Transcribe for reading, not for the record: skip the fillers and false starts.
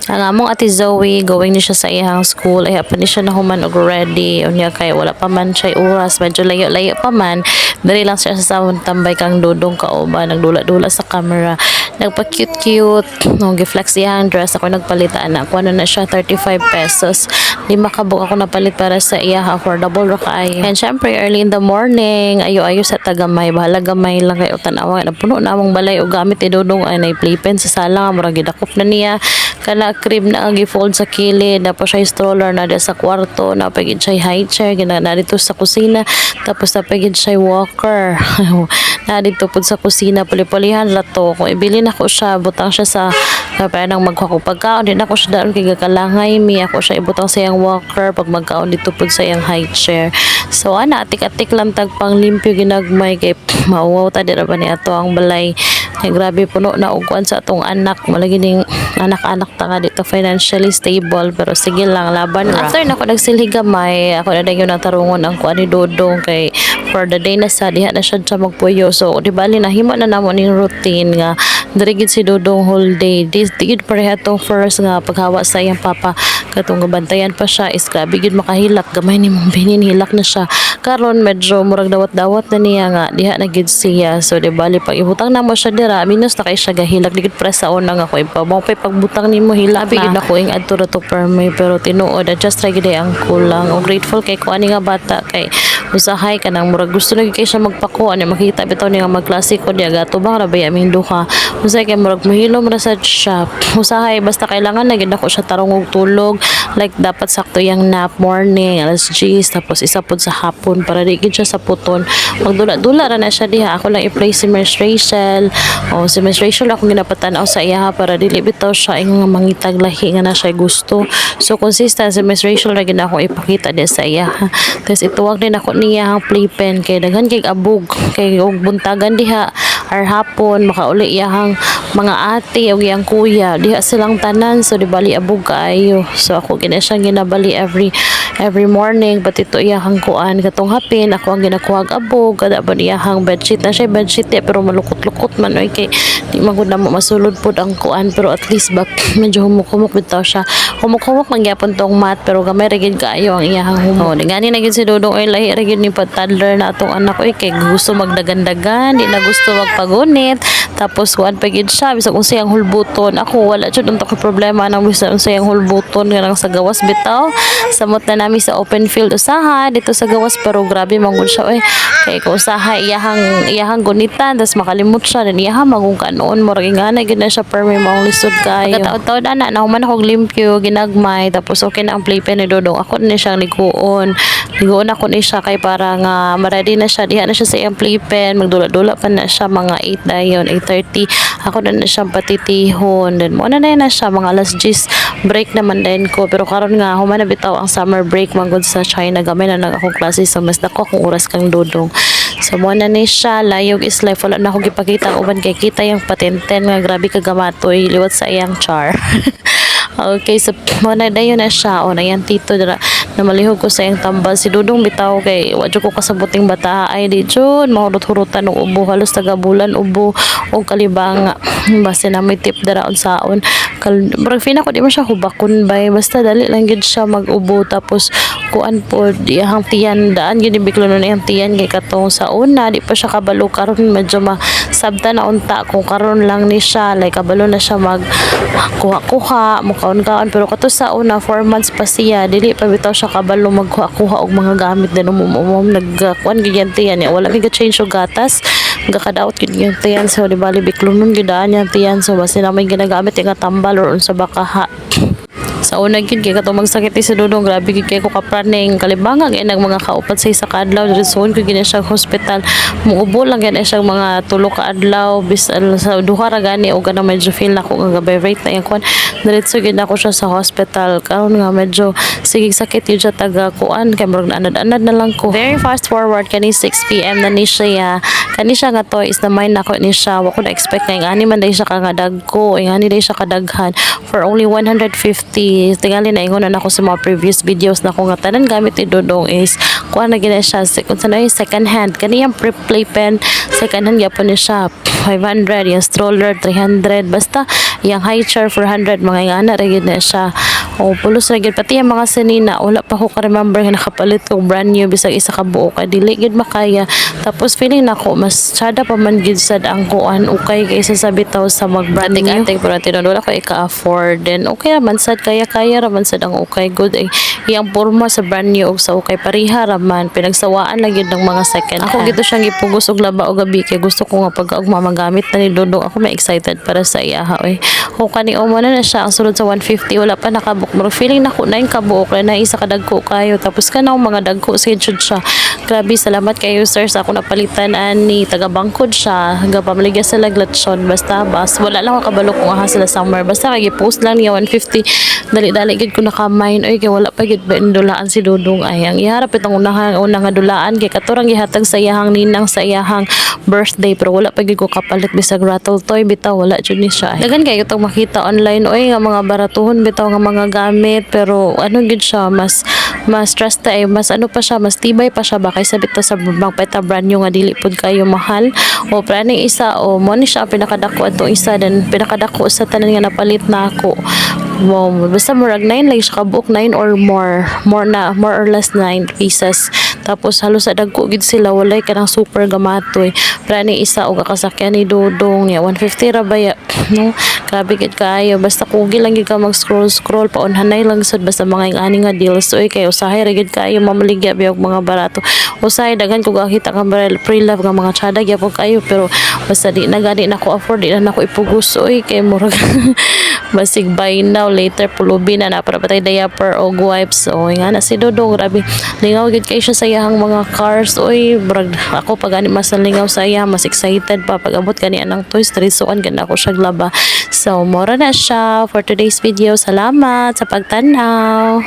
Ang among ate Zoe, going ni siya sa iyang school, ay pa ni siya na human og ready. Unya kay wala pa man siya oras, medyo layo-layo pa man. Dali lang siya sa sound tambay kang dudong kauban, nagdula-dula sa camera. Nagpa-cute-cute, nung giflex iyang dress, ako nagpalitaan na. Ako na siya, 35 pesos. 5 kabuk ako napalit para sa iya, affordable ra kaayo. And syempre, early in the morning, ayo-ayo sa tagamay, bahala gamay lang kay utanawa. Napuno na among balay o gamit idudong ay na playpen sa sala, murag gidakop na niya. Kana crib na ang gifold sa kilid, tapos siya stroller na sa kwarto, napagid siya high chair, na dito sa kusina, tapos napagid siya walker. Na dito pud sa kusina, puli-pulihan lato. Kung ibilin ako siya, butang siya sa parang magkuha ko pagkaon, din ako siya daon kay gakalangay mi, ako siya ibutang sa iyang walker pag magkaon dito pud sa iyang high chair. So ana, atik-atik lang tagpang limpyo ginagmay kay mauwaw ta dira ba ni ato ang balay. Kaya grabe puno na ugwan sa atong anak, malagi ning anak-anak ta nga dito financially stable, pero sige lang, laban ra. After na ako nagsilhigamay, ako na dayon natarungon ang kuan ni Dodong kay for the day na sa diha na siya magpuyo. So di bali nahimo na namo ning routine nga diri gid si Dodong whole day. Digid pareha tong first nga paghawa sa iyang papa, katong gabantayan pa siya is grabe gid makahilak, gamay ni mong binin hilak na siya. Karon medyo murag dawat-dawat na niya nga diha na gid siya. So di bali pag ibutang namo siya dira, minus na kay siya gahilak digid press sa una nga ko ipabong pay pagbutang nimo hilak na. Gid ako ing adto ra to permi, pero tinuod adjust ra gid ang kulang. O grateful kay ko ani nga bata kay usahay kanang murag gusto na kay siya magpako ani makita bitaw niya nga magklasiko diya gatubang ra bay aming duha. Usahay kay murag mahilom ra sad siya. Usahay basta kailangan na gid ako siya tarong og tulog, like dapat sakto yang nap morning alas 10 tapos isa pud sa hapon para di gid siya sa puton. Magdula-dula ra na siya diha, ako lang i-play si Miss Rachel. O si Miss Rachel ako ginapatan-aw sa iya para dili bitaw siya ing mangitag lahi nga na siya gusto. So consistent si Miss Rachel ra gid ako ipakita di sa iya. Tapos ituwag din ako niya ang playpen kay daghan kay abog kay og buntagan diha ar hapon makauli iyang mga ate o iyang kuya diha silang tanan, so di bali abog kaayo. So ako gina siyang ginabali every morning, but ito iyang kuan katong hapin ako ang ginakuhag abog kada ba iyang bedsheet na siya bedsheet pero malukot-lukot man oy kay di man gud na masulod pud ang kuan, pero at least bak medyo humuk-humuk bitaw siya. Humuk-humuk man gyapon tong mat pero gamay ra gid kaayo ang iyang humuk. Oh, ngani na gid si Dodong ay lahi ra gid ni toddler na atong anak oy kay gusto magdagan-dagan, di na gusto magpagunit, tapos kuan pa gid siya bisag unsay ang hulbuton. Ako wala jud unta ko problema nang bisag unsay ang hulbuton nga sa gawas bitaw. Samot na nami sa open field usaha dito sa gawas, pero grabe man gud siya oy kay ko usaha iyahang gunitan tas makalimot siya din iyahang magong kanon murag ingana gid na siya permi maong lisod kayo. Pagkataod-taod ana nahuman akong limpyo ginagmay, tapos okay na ang playpen ni Dodong, ako na siyang liguon ako ni siya kay para nga ma-ready na siya diha na siya sa iyang playpen. Magdula-dula pa na siya mga 8 dayon 8:30 ako na siyang patitihon, then mo na siya mga alas 10 break naman din ko, pero karon nga human na bitaw ang summer break manggod sa China, gamay na nag akong klase sa mas dako akong oras kang Dodong. So mo na ni siya layog is life, wala na ako gipakita ang uban kay kita yung patenten nga grabe kagamatoy liwat sa iyang char. Okay, so mo na dayon na siya o na yan tito dira na malihog ko sa iyang tambal si Dodong bitaw kay wadyo ko kasabuting bata ay di jud mahurot-hurutan og ubo halos tagabulan ubo o kalibanga basta na may tip dara unsaon murag fina ko di man siya hubakon bay basta dali lang gid siya mag-ubo, tapos kuan po iyang tiyan daan gid biklo na iyang tiyan kay katong sa una di pa siya kabalo, karon medyo masabta na unta kung karon lang ni siya like kabalo na siya mag kuha-kuha mukaon-kaon, pero kato sa una 4 months pa siya dili pa bitaw siya kabalo magkuha-kuha og mga gamit din umum nagkuan gid yan tiyan niya, wala mi ga-change og gatas gakadaot gid yung tiyan, so di bali biklo nun gid yung tiyan, so basta na may ginagamit yung tambal or unsa baka sa una gid kay katong magsakit si Dodong grabe gid kay ko kapraning kalibanga kay nag mga kaupat sa isa ka adlaw diretsoon ko gid siya hospital, muubo lang gid siya mga 3 ka adlaw bis sa duha ra gani o ganang medyo feel na ko nga vibrate na yan kuan diretso gid ako siya sa hospital. Karon nga medyo sige sakit yun siya taga kuan kay murag anad-anad na lang ko. Very fast forward kani 6 PM na ni siya kani siya nga toy is na mind nako ni siya wa ko na expect kay ani man dai siya kadagko ingani dai siya kadaghan for only 150. Tingali na ingon na ako sa mga previous videos na ko nga tanan gamit ni Dodong is kuha na gina siya kung saan ay second hand kaniyang playpen second hand gyapon ni siya 500 yung stroller 300 basta yung high chair 400 mga ingana ra gyud na siya o pulos ra gyud pati yung mga sinina wala pa ko ka-remember nga nakapalit kong brand new bisag isa ka buok kay dili gyud makaya tapos feeling nako mas sada pa man gyud sad ang kuan ukay kaysa sa bitaw sa mag-brand new ating pero tinon wala ko ika-afford then okay raman sad kaya raman sad ang ukay good ay iyang porma sa brand new ug sa ukay pariha raman pinagsawaan lang gyud ng mga second hand ako gito siyang gipugos og laba o gabi kay gusto ko nga pag-agma magamit na ni Dodong ako may excited para sa iya oy o kani o na siya ang sulod sa 150 wala pa nakabuk mo feeling nako na yung kabuok na isa kadagko kayo tapos kanaw mga dagko sa jud siya grabe salamat kayo sir sa ako napalitan ani taga bangkod siya hanggang pamaligya sa laglatson basta bas wala lang ako kabalo kung aha sila summer basta kay post lang niya 150 dali-dali gid ko nakamain oy kay wala pa gid dulaan si Dodong ay ang iharap itong unang nga dulaan kay katurang gihatag sa iyahang ninang sa iyahang birthday pero wala pa gid ko kapalit bisag rattle toy bitaw wala jud ni siya dagan kay itong makita online oy nga mga baratuhon bitaw nga mga gamit pero ano gid siya mas trust ay mas ano pa siya mas tibay pa siya ba kaysa bitaw sa peta brand new nga dili pud kayo mahal o praning isa o mo ni siya ang pinakadako ato isa then pinakadako sa tanan nga napalit na ako wow, basta murag 9 lang siya kabuok 9 or more or less 9 pieces tapos halos sa dagko gid sila walay kanang super gamatoy prani isa og kasakyan ni Dodong niya 150 ra ba ya no grabe gid kaayo basta kugi lang gid ka mag scroll paunhanay lang sad basta mga ani nga deals oy kay usahay ra gid kaayo mamaligya biog mga barato usahay daghan ko gakita ka pre-love nga mga tsada gyapon kayo pero basta di na gani nako afford di na nako ipugos oy kay murag basig buy now later pulubi na para patay diaper o wipes o nga na si Dodong grabe lingaw gid kay siya sa iyang mga cars oy brag ako pag ani mas lingaw sa iya mas excited pa pag abot kani anang toys trisuan gid ako siya laba so mora na siya for today's video salamat sa pagtanaw.